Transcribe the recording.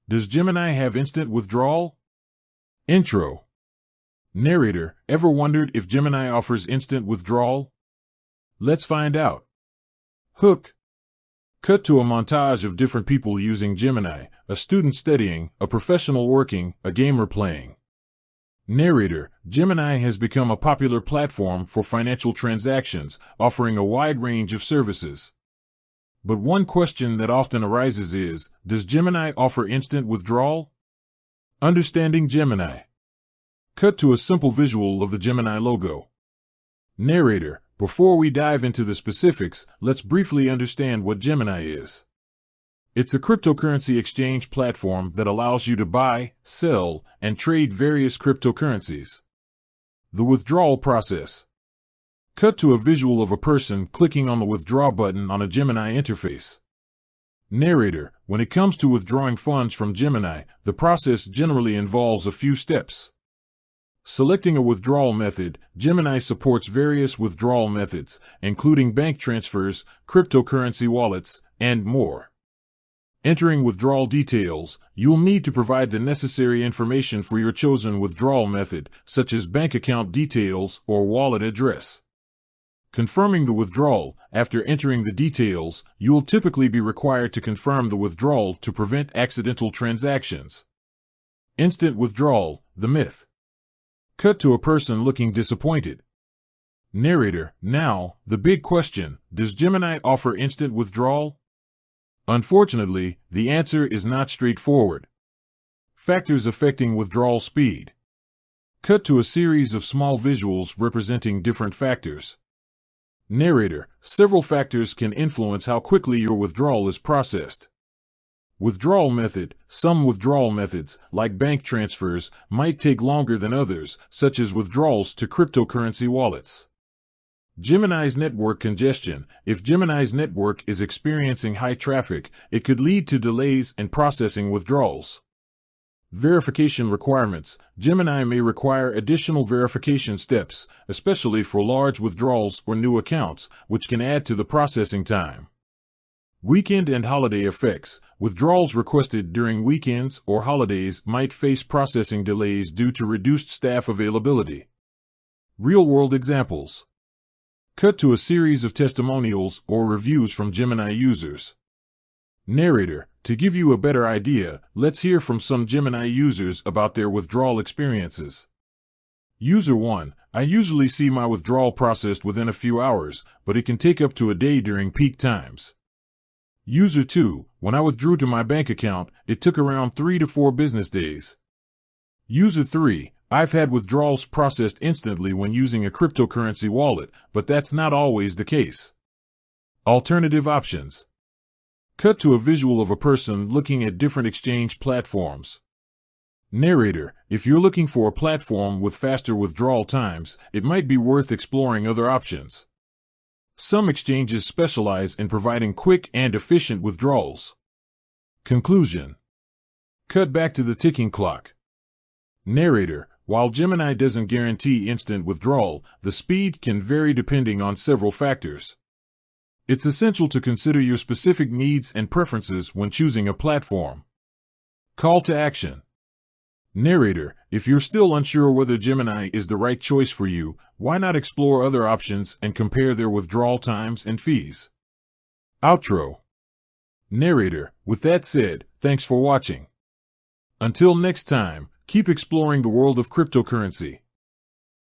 Does Gemini have instant withdrawal? Intro. Narrator, ever wondered if Gemini offers instant withdrawal? Let's find out. Hook. Cut to a montage of different people using Gemini, a student studying, a professional working, a gamer playing. Narrator, Gemini has become a popular platform for financial transactions, offering a wide range of services. But one question that often arises is, does Gemini offer instant withdrawal? Understanding Gemini. Cut to a simple visual of the Gemini logo. Narrator, before we dive into the specifics, let's briefly understand what Gemini is. It's a cryptocurrency exchange platform that allows you to buy, sell, and trade various cryptocurrencies. The withdrawal process. Cut to a visual of a person clicking on the withdraw button on a Gemini interface. Narrator, when it comes to withdrawing funds from Gemini, the process generally involves a few steps. Selecting a withdrawal method, Gemini supports various withdrawal methods, including bank transfers, cryptocurrency wallets, and more. Entering withdrawal details, you'll need to provide the necessary information for your chosen withdrawal method, such as bank account details or wallet address. Confirming the withdrawal. After entering the details, you'll typically be required to confirm the withdrawal to prevent accidental transactions. Instant withdrawal, the myth. Cut to a person looking disappointed. Narrator, now, the big question, does Gemini offer instant withdrawal? Unfortunately, the answer is not straightforward. Factors affecting withdrawal speed. Cut to a series of small visuals representing different factors. Narrator, several factors can influence how quickly your withdrawal is processed. Withdrawal method. Some withdrawal methods, like bank transfers, might take longer than others, such as withdrawals to cryptocurrency wallets. Gemini's network congestion. If Gemini's network is experiencing high traffic, it could lead to delays in processing withdrawals. Verification requirements. Gemini may require additional verification steps, especially for large withdrawals or new accounts, which can add to the processing time. Weekend and holiday effects. Withdrawals requested during weekends or holidays might face processing delays due to reduced staff availability. Real-world examples. Cut to a series of testimonials or reviews from Gemini users. Narrator, to give you a better idea, let's hear from some Gemini users about their withdrawal experiences. User 1, I usually see my withdrawal processed within a few hours, but it can take up to a day during peak times. User 2, when I withdrew to my bank account, it took around 3 to 4 business days. User 3, I've had withdrawals processed instantly when using a cryptocurrency wallet, but that's not always the case. Alternative options. Cut to a visual of a person looking at different exchange platforms. Narrator, if you're looking for a platform with faster withdrawal times, it might be worth exploring other options. Some exchanges specialize in providing quick and efficient withdrawals. Conclusion. Cut back to the ticking clock. Narrator, while Gemini doesn't guarantee instant withdrawal, the speed can vary depending on several factors. It's essential to consider your specific needs and preferences when choosing a platform. Call to action. Narrator, if you're still unsure whether Gemini is the right choice for you, why not explore other options and compare their withdrawal times and fees? Outro. Narrator, with that said, thanks for watching. Until next time, keep exploring the world of cryptocurrency.